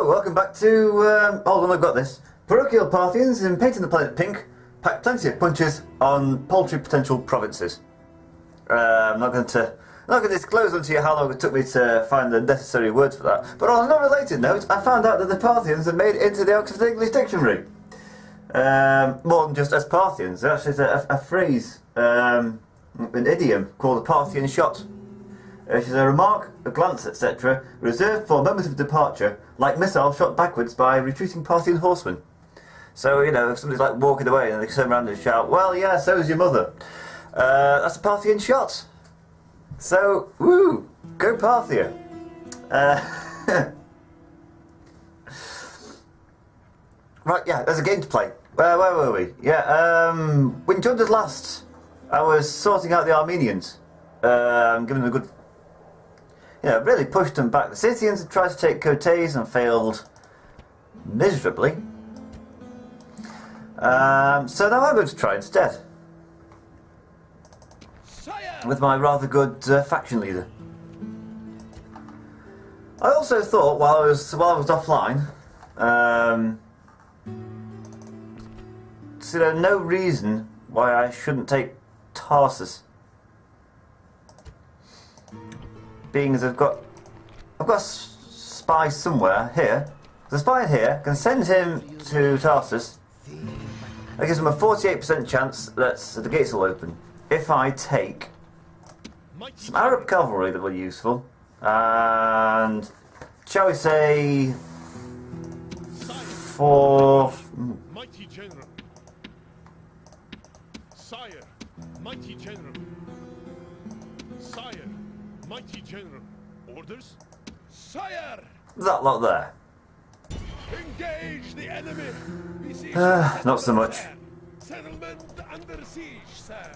Hello, welcome back to, hold on, I've got this. Parochial Parthians in Painting the Planet Pink packed plenty of punches on paltry potential provinces. I'm not going to disclose unto you how long it took me to find the necessary words for that, but on a non-related note, I found out that the Parthians have made it into the Oxford English Dictionary. More than just as Parthians, there's actually a phrase, an idiom called a Parthian shot. Which is a remark, a glance, etc., reserved for moments of departure, like missile shot backwards by retreating Parthian horsemen. So, you know, if somebody's like walking away and they turn around and shout, "Well, yeah, so's your mother." That's a Parthian shot. So, woo, go Parthia. Right, yeah, there's a game to play. Where were we? Yeah, when you joined us last, I was sorting out the Armenians, giving them a good... Yeah, really pushed them back. The Scythians had tried to take Cotes and failed miserably. So now I'm going to try instead. With my rather good faction leader. I also thought while I was offline, so there's no reason why I shouldn't take Tarsus. Being as I've got a spy somewhere here. The spy here can send him to Tarsus. That gives him a 48% chance that the gates will open. If I take some Arab cavalry that will be useful, and shall we say for mighty general, sire, mighty general, sire. Mighty General. Orders? Sire! that lot there. Engage the enemy! Not so much. Settlement under siege, sir.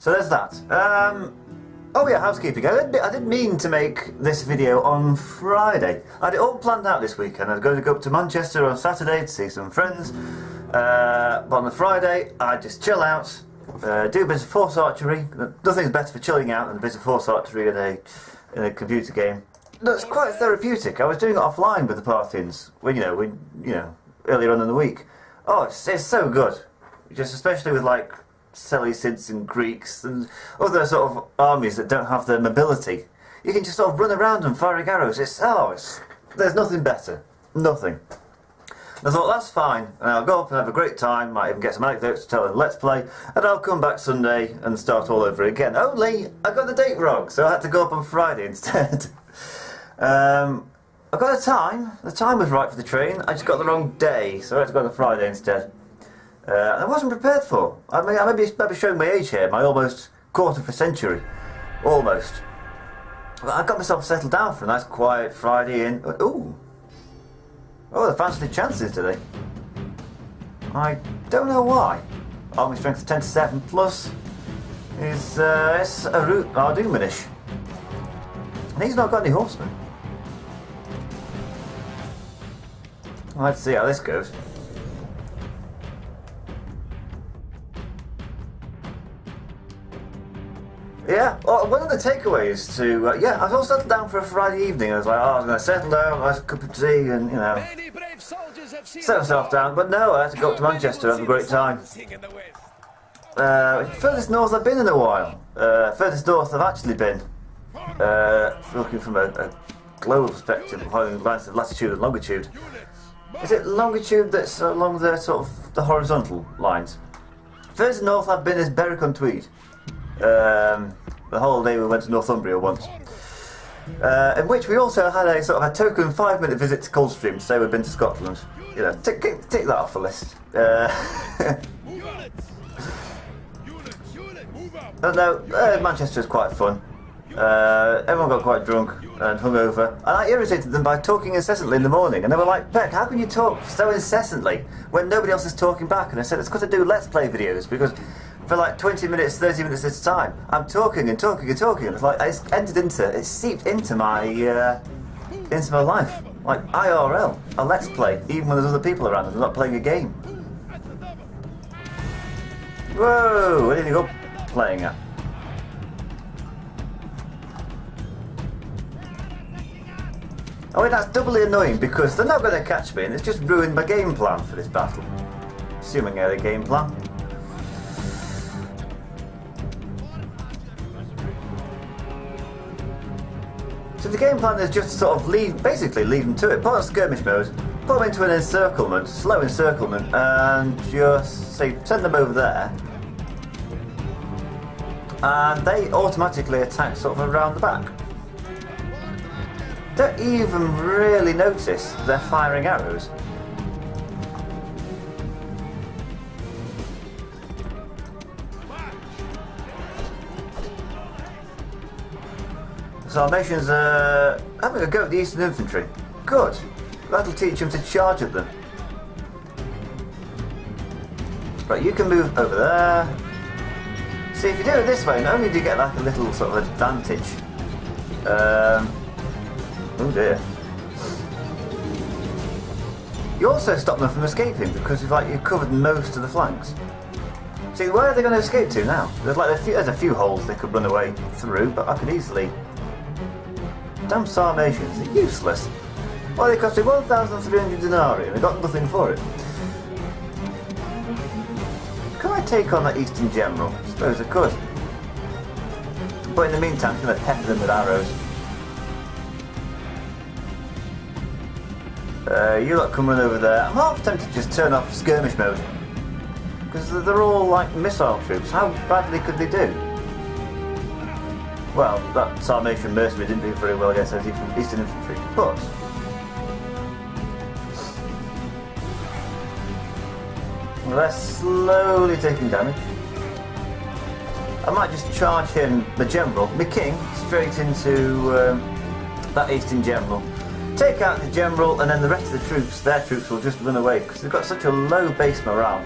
So there's that. Oh yeah, housekeeping. I didn't mean to make this video on Friday. I had it all planned out this weekend. I was going to go up to Manchester on Saturday to see some friends. But on the Friday, I just chill out. Do a bit of force archery. Nothing's better for chilling out than a bit of force archery in a computer game. That's quite therapeutic. I was doing it offline with the Parthians when earlier on in the week. Oh, it's so good. Just especially with like Seleucids and Greeks and other sort of armies that don't have the mobility. You can just sort of run around and firing arrows. There's nothing better. Nothing. I thought, that's fine, and I'll go up and have a great time, might even get some anecdotes to tell in Let's Play, and I'll come back Sunday and start all over again. Only, I got the date wrong, so I had to go up on Friday instead. I got the time was right for the train, I just got the wrong day, so I had to go on the Friday instead. And I wasn't prepared for. I may be showing my age here, my almost quarter of a century. Almost. But I got myself settled down for a nice quiet Friday in... Ooh! Oh, the fancy chances today. I don't know why. Army strength of 10 to 7 plus is a route Ardumanish. And he's not got any horsemen. Let's see how this goes. Yeah, one of the takeaways to... I was all settled down for a Friday evening. I was like, I was going to settle down, have a cup of tea and, settle myself down. But no, I had to go up to Manchester and have a great time. Furthest north I've been in a while. Furthest north I've actually been. Looking from a global perspective, following lines of latitude and longitude. Is it longitude that's along the sort of the horizontal lines? Furthest north I've been is Berwick-on-Tweed. The whole day we went to Northumbria once, in which we also had a sort of a token 5-minute visit to Coldstream to say we'd been to Scotland. You know, take that off the list. No, Manchester was quite fun. Everyone got quite drunk and hungover, and I irritated them by talking incessantly in the morning. And they were like, "Beck, how can you talk so incessantly when nobody else is talking back?" And I said, "It's because I do Let's Play videos, because for like 20 minutes, 30 minutes at a time, I'm talking and talking and talking, and it's like it seeped into my life, like IRL, a Let's Play, even when there's other people around and I'm not playing a game." Whoa, where did you go playing at? I mean, that's doubly annoying because they're not going to catch me and it's just ruined my game plan for this battle. Assuming I had a game plan. So the game plan is just to sort of basically leave them to it, put on skirmish mode, put them into an encirclement, slow encirclement, and just say send them over there. And they automatically attack sort of around the back. Don't even really notice they're firing arrows. Sarmatians are having a go at the Eastern Infantry. Good. That'll teach them to charge at them. Right, you can move over there. See, if you do it this way, not only do you get like a little sort of advantage. Oh dear. You also stop them from escaping because you've covered most of the flanks. See, where are they going to escape to now? There's a few holes they could run away through, but I could easily. Damn Sarmatians, they're useless. Well, they cost me 1,300 denarii and I got nothing for it. Could I take on that Eastern General? I suppose I could. But in the meantime, I'm going to pepper them with arrows. You lot come run over there. I'm half tempted to just turn off skirmish mode. Because they're all like missile troops. How badly could they do? Well, that Sarmatian mercenary didn't do very well against those Eastern Infantry. But they're slowly taking damage. I might just charge him, the general, the king, straight into that Eastern General. Take out the general, and then the rest of the troops, their troops will just run away because they've got such a low base morale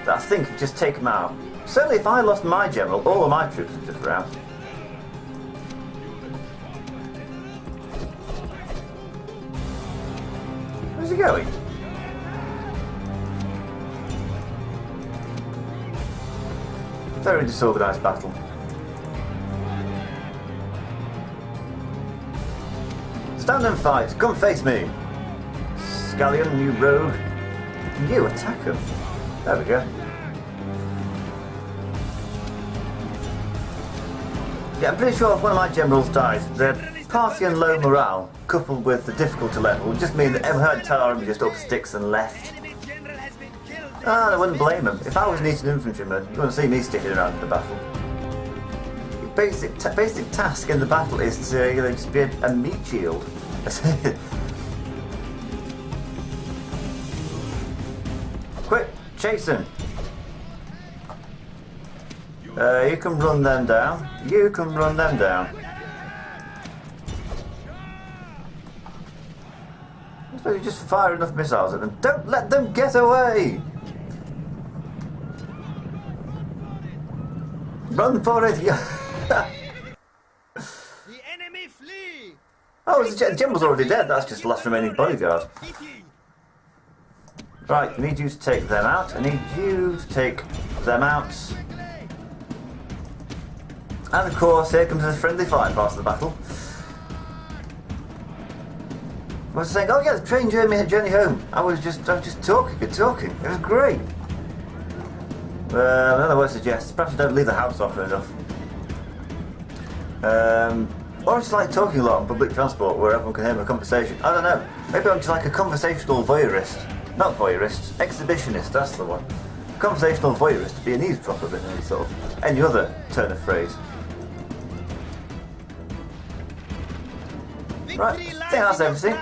that I think if just take them out. Certainly, if I lost my general, all of my troops would just rout. Where's he going? Very disorganised battle. Stand and fight. Come face me. Scallion, you rogue. You attack him. There we go. Yeah, I'm pretty sure if one of my generals dies, the Parthian low morale, coupled with the difficulty level, would just mean that every entire army just up sticks and left. I wouldn't blame him. If I was an Eastern infantryman, you wouldn't see me sticking around in the battle. The basic task in the battle is to just be a meat shield. Quick, chase him. You can run them down. You can run them down. I suppose you just fire enough missiles at them. Don't let them get away! Run for it! The enemy flee! Oh, the general's already dead. That's just the last remaining bodyguard. Right, I need you to take them out. I need you to take them out. And of course, here comes the friendly fire part of the battle. I was saying, oh yeah, the train journey home. I was just talking. It was great. Another word suggests perhaps I don't leave the house often enough. Or it's like talking a lot on public transport where everyone can hear my conversation. I don't know. Maybe I'm just like a conversational voyeurist. Not voyeurist, exhibitionist, that's the one. Conversational voyeurist to be an eavesdropper than any other turn of phrase. Right, I think that's everything.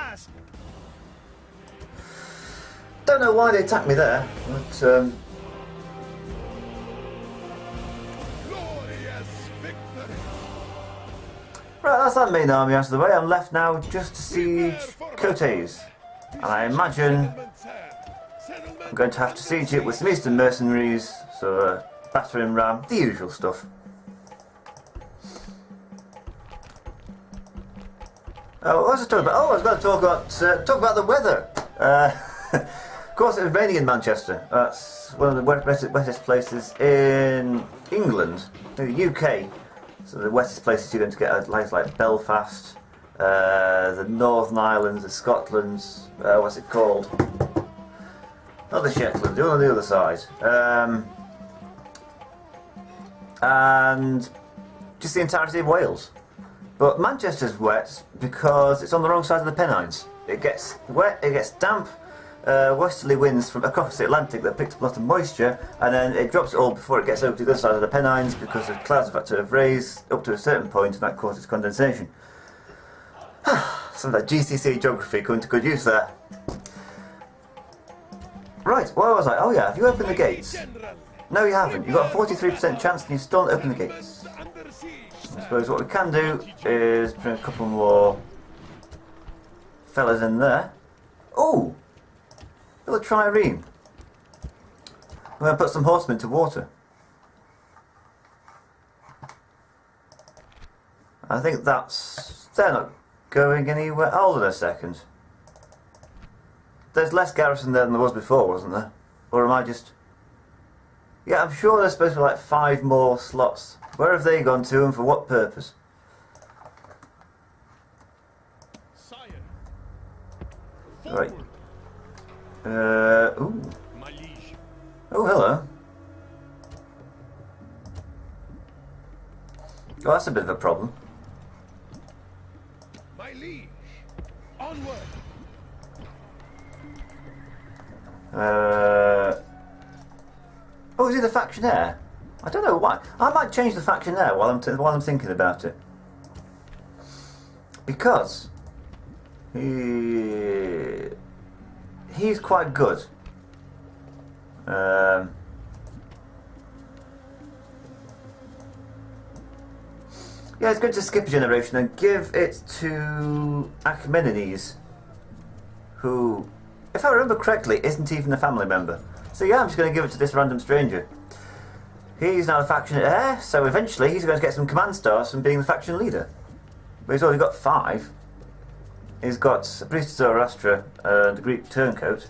Don't know why they attacked me there, but right, that's that main army out of the way. I'm left now just to siege Cotes. And I imagine I'm going to have to siege it with some Eastern mercenaries, so battering ram, the usual stuff. Oh, what was I talking about? Oh, I was going to talk about the weather. Of course, it's raining in Manchester. That's one of the wettest places in England, in the UK. So the wettest places you're going to get are places like Belfast, the Northern Islands, the Scotlands, what's it called? Not the Shetlands, the one on the other side. And just the entirety of Wales. But Manchester's wet because it's on the wrong side of the Pennines. It gets wet, it gets damp, westerly winds from across the Atlantic that picks up a lot of moisture, and then it drops it all before it gets over to the other side of the Pennines because the clouds have had to have raised up to a certain point, and that causes condensation. Some of that GCC geography coming to good use there. Right, where was I? Oh yeah, have you opened the gates? No, you haven't. You've got a 43% chance and you still don't open the gates. I suppose what we can do is bring a couple more fellas in there. Oh! Little trireme. We're going to put some horsemen to water. I think that's... They're not going anywhere. Hold on a second. There's less garrison there than there was before, wasn't there? Or am I just... Yeah, I'm sure there's supposed to be like 5 more slots. Where have they gone to and for what purpose? Sire. Right. Ooh. My liege. Oh, hello. Oh, that's a bit of a problem. My liege. Onward. Oh, is he the factionaire? I don't know why. I might change the factionaire while I'm thinking about it. Because he's quite good. Yeah, it's good to skip a generation and give it to Armenian-ain't, who, if I remember correctly, isn't even a family member. So yeah, I'm just going to give it to this random stranger. He's now the faction heir, so eventually he's going to get some command stars from being the faction leader. But he's already got 5. He's got a priest of Zoroaster and a Greek turncoat.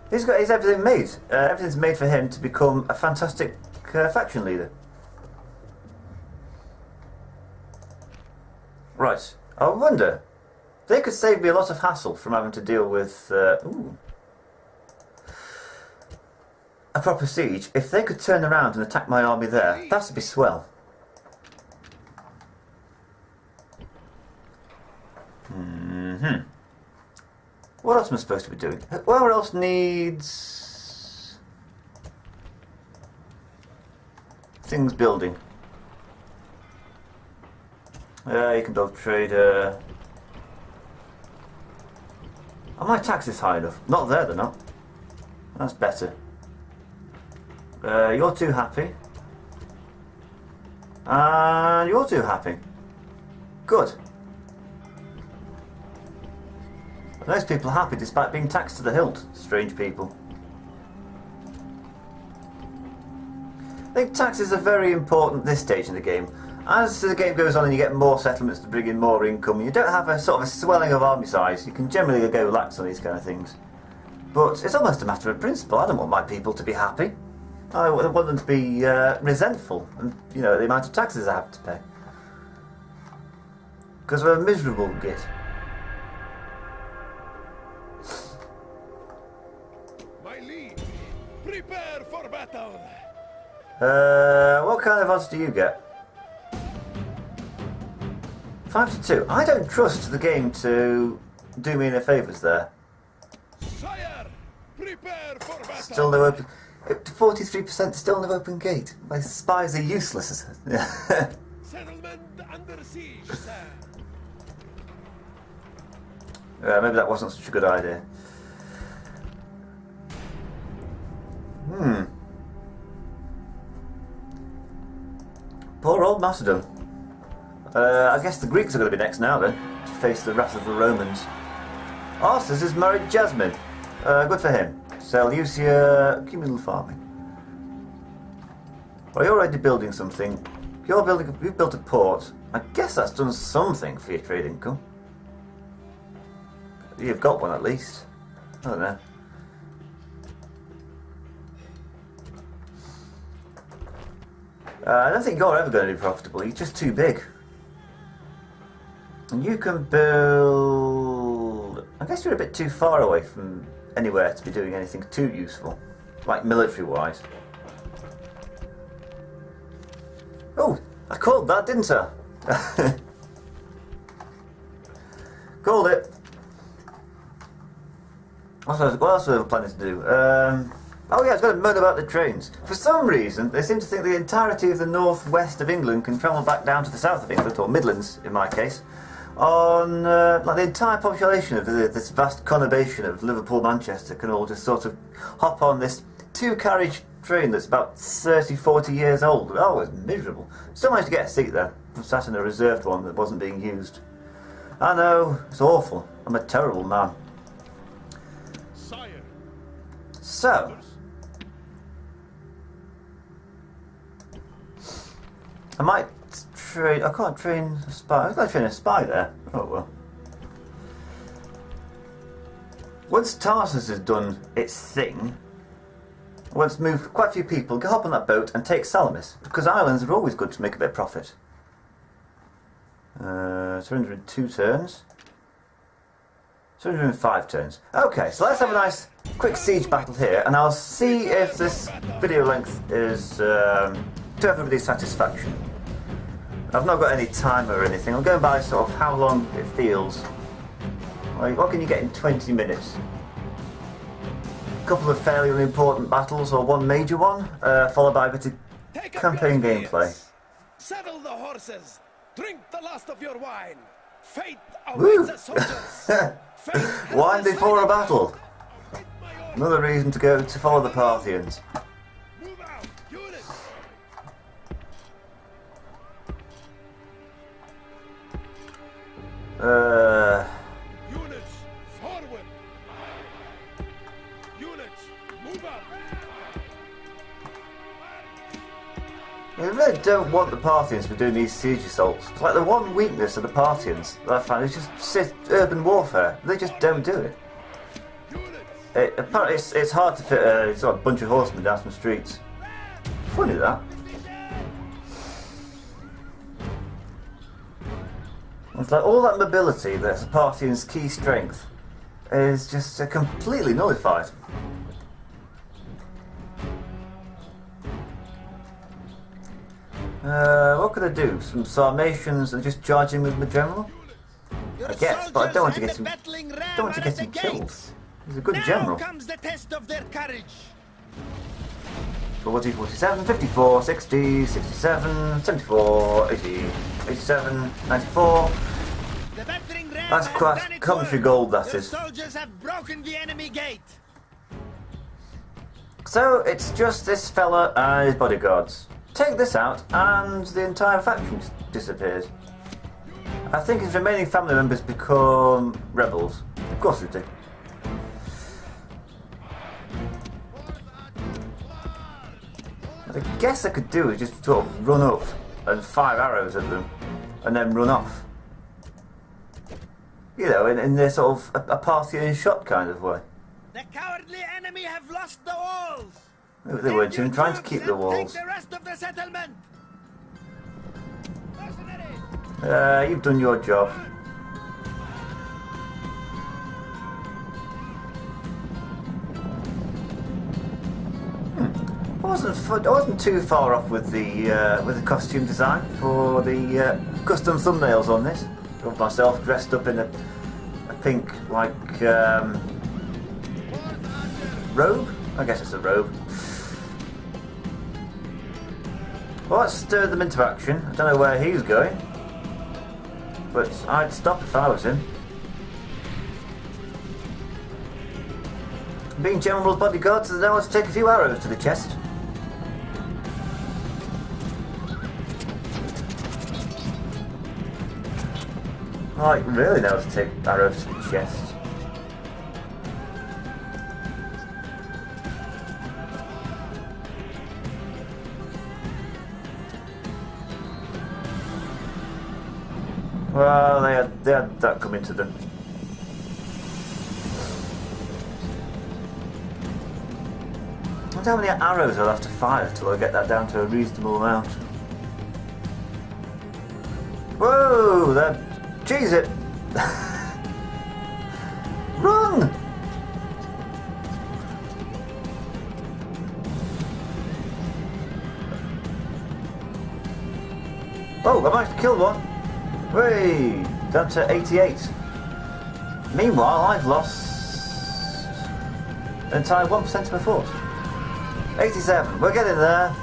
He's everything made. Everything's made for him to become a fantastic faction leader. Right, I wonder. They could save me a lot of hassle from having to deal with a proper siege. If they could turn around and attack my army there, that'd be swell. What else am I supposed to be doing? Where else needs things building? You can build trader. Are my taxes high enough? Not there, they're not. That's better. You're too happy. And you're too happy. Good. Those people are happy despite being taxed to the hilt. Strange people. I think taxes are very important at this stage in the game. As the game goes on and you get more settlements to bring in more income, you don't have a sort of a swelling of army size. You can generally go lax on these kind of things. But it's almost a matter of principle. I don't want my people to be happy. I want them to be resentful, and you know, the amount of taxes I have to pay. Because we're a miserable git. My liege. Prepare for battle. What kind of odds do you get? 5 to 2. I don't trust the game to do me any favours there. Sire, prepare for battle. Still no open. 43% still no open gate. My spies are useless. Settlement under siege, sir. Maybe that wasn't such a good idea. Poor old Macedon. I guess the Greeks are going to be next now then, to face the wrath of the Romans. Arsus has married Jasmine. Good for him. Seleucia, communal farming. Well, you're already building something. You've built a port. I guess that's done something for your trade income. You've got one at least. I don't know. I don't think you're ever going to be profitable. You're just too big. And you can build... I guess you're a bit too far away from anywhere to be doing anything too useful. Like military-wise. Oh, I called that, didn't I? Called it. What else was I planning to do? Oh yeah, I was going to moan about the trains. For some reason, they seem to think the entirety of the northwest of England can travel back down to the south of England, or Midlands in my case, on like the entire population of this vast conurbation of Liverpool, Manchester can all just sort of hop on this two-carriage train that's about 30, 40 years old. Oh, it's miserable. Still managed to get a seat there. I sat in a reserved one that wasn't being used. I know, it's awful. I'm a terrible man. Sire. So, I might train... I can't train a spy. I've got to train a spy there. Oh well. Once Tarsus has done its thing, once moved quite a few people, go hop on that boat and take Salamis, because islands are always good to make a bit of profit. 202 turns. 205 turns. Okay, so let's have a nice quick siege battle here, and I'll see if this video length is to everybody's satisfaction. I've not got any timer or anything. I'm going by sort of how long it feels. Like, what can you get in 20 minutes? A couple of fairly unimportant battles, or one major one, followed by a bit of campaign gameplay. Saddle the horses. Drink the last of your wine. Fate awaits the soldiers. Wine before a battle. Another reason to go to follow the Parthians. Move out, units. Units, forward. Units, move out. I really don't want the Parthians to be doing these siege assaults. It's like the one weakness of the Parthians that I find is just urban warfare. They just don't do it. Apparently it's hard to fit a sort of bunch of horsemen down some streets. Funny that. It's like all that mobility that's the Parthians' key strength is just completely nullified. What could I do? Some Sarmatians and just charge in with my general? I guess, but I don't want to get him. Don't want to get him killed. He's a good general. Now comes the test of their courage. 40, 47, 54, 60, 67, 74, 80, 87, 94. The battering ram That's has quite done its commentary work. gold, that Your is. soldiers have broken the enemy gate. So it's just this fella and his bodyguards. Take this out and the entire faction disappears. I think his remaining family members become rebels. Of course they do. What I guess I could do is just sort of run up and fire arrows at them and then run off. You know, in this sort of a Parthian shot kind of way. The cowardly enemy have lost the walls. They weren't even trying to keep the walls. Take the rest of the settlement. You've done your job. I wasn't too far off with the costume design for the custom thumbnails on this. Got myself dressed up in a pink robe. I guess it's a robe. Well, let's stir them into action. I don't know where he's going, but I'd stop if I was him. Being General's bodyguard, so they know how to take a few arrows to the chest. Like, really knows to take arrows to the chest. Well, they had that coming to them. I wonder how many arrows I'll have to fire till I get that down to a reasonable amount. Whoa, they're cheese it! Run! Oh, I managed to kill one. Hey, down to 88. Meanwhile, I've lost an entire 1% of my force. 87. We're getting there.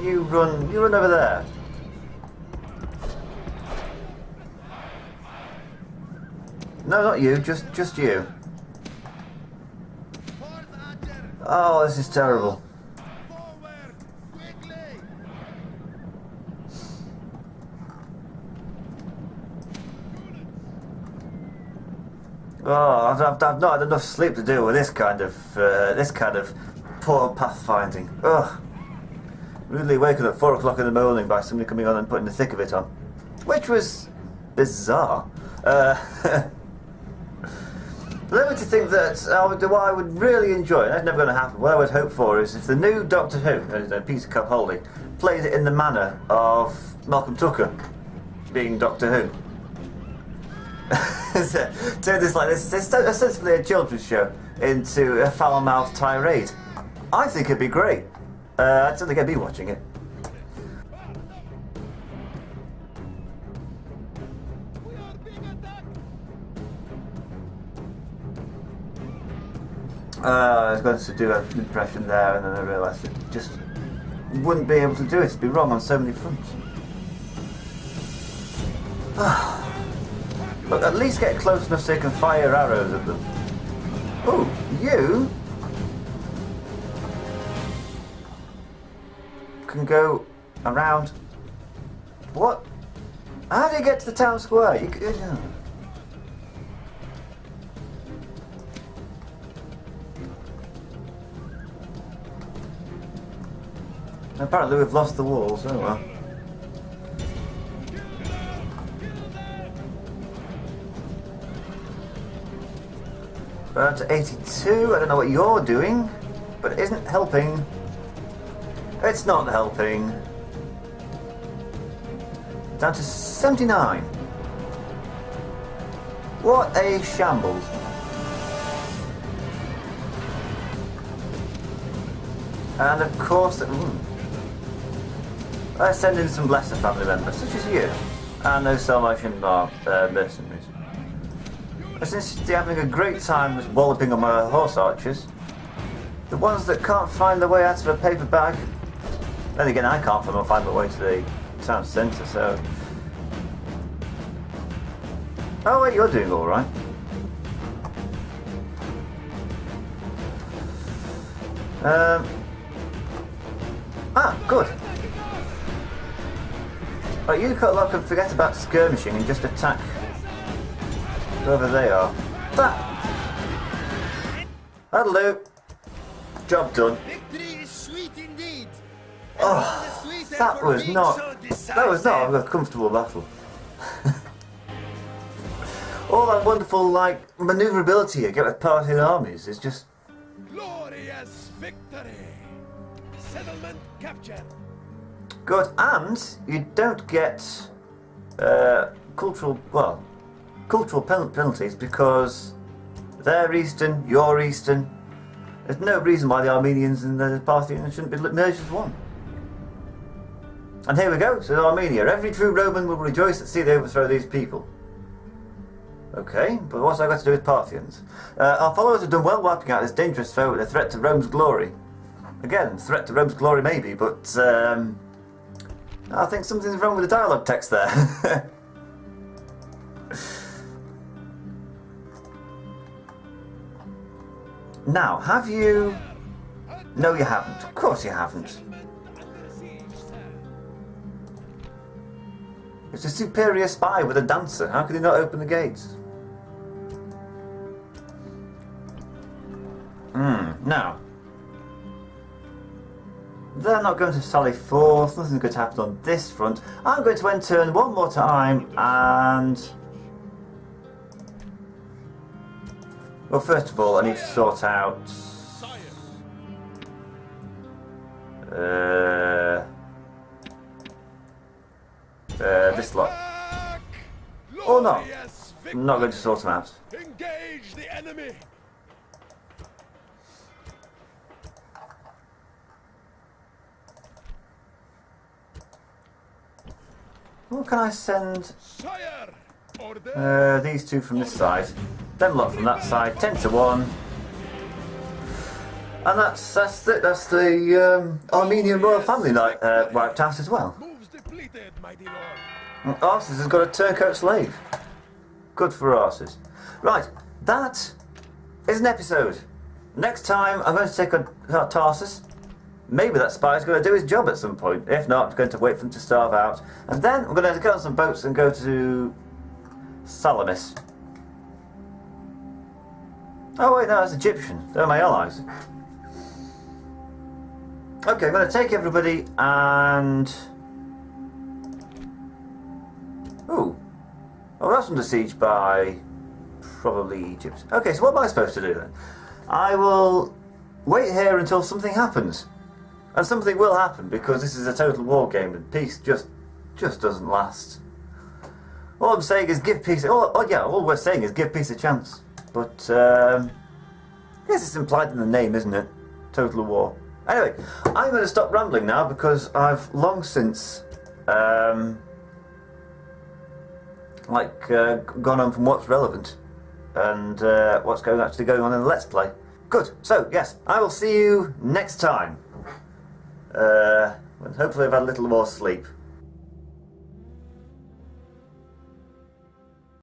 You run over there. No, not you. Just you. Oh, this is terrible. Oh, I've not had enough sleep to deal with this kind of poor pathfinding. Ugh. Rudely waken at 4 o'clock in the morning by somebody coming on and putting the thick of it on, which was bizarre. Led me to think that what I would really enjoy, and that's never going to happen, what I would hope for is if the new Doctor Who, Peter Capaldi, plays it in the manner of Malcolm Tucker being Doctor Who. Turn this like this, it's ostensibly a children's show into a foul-mouthed tirade. I think it'd be great. I'd certainly get me watching it. I was going to do an impression there, and then I realised it just wouldn't be able to do it. It'd be wrong on so many fronts. But at least get close enough so you can fire arrows at them. Oh, you can go around. What? How do you get to the town square? Apparently we've lost the walls. Oh well. We're up to 82. I don't know what you're doing, but it isn't helping. It's not helping. Down to 79. What a shambles. And of course, let's send in some lesser family members, such as you, and those Salvation mercenaries. Since they're having a great time just walloping on my horse archers, the ones that can't find their way out of a paper bag, then again I can't find my way to the town centre, so... Oh wait, you're doing alright. Good. Right, you can forget about skirmishing and just attack whoever they are. That'll do. Job done. Victory is sweet indeed. Oh, that was not a comfortable battle. All that wonderful, manoeuvrability you get with Parthian armies is just... Glorious victory! Settlement captured! Good, and you don't get cultural penalties because they're Eastern, you're Eastern. There's no reason why the Armenians and the Parthians shouldn't be merged as one. And here we go, so in Armenia, every true Roman will rejoice at see they overthrow these people. Okay, but what's that got to do with Parthians? Our followers have done well wiping out this dangerous foe with a threat to Rome's glory. Again, threat to Rome's glory maybe, but I think something's wrong with the dialogue text there. Now, have you... No, you haven't. Of course you haven't. It's a superior spy with a dancer. How could he not open the gates? Now. They're not going to sally forth. Nothing's going to happen on this front. I'm going to end turn one more time and... Well, first of all, I need to sort out... this lot. not going to sort them out. Engage the enemy. What can I send? Sire, order. These two from this side, them lot from that side, 10 to 1. And that's it. That's the Armenian royal family wiped out as well. Moves depleted, mighty lord. And Arses has got a turncoat slave. Good for Arses. Right, that is an episode. Next time I'm going to take on Tarsus. Maybe that spy's going to do his job at some point. If not, I'm going to wait for him to starve out. And then we're going to get on some boats and go to Salamis. Oh wait, no, that's Egyptian. They're my allies. Okay, I'm going to take everybody and... Ooh. Oh, that's under siege by probably Egypt. Okay, so what am I supposed to do then? I will wait here until something happens. And something will happen, because this is a total war game and peace just doesn't last. All I'm saying is give peace... all we're saying is give peace a chance. But, I guess it's implied in the name, isn't it? Total war. Anyway, I'm going to stop rambling now, because I've long since, gone on from what's relevant and what's actually going on in the Let's Play. Good. So, yes, I will see you next time. Hopefully I've had a little more sleep.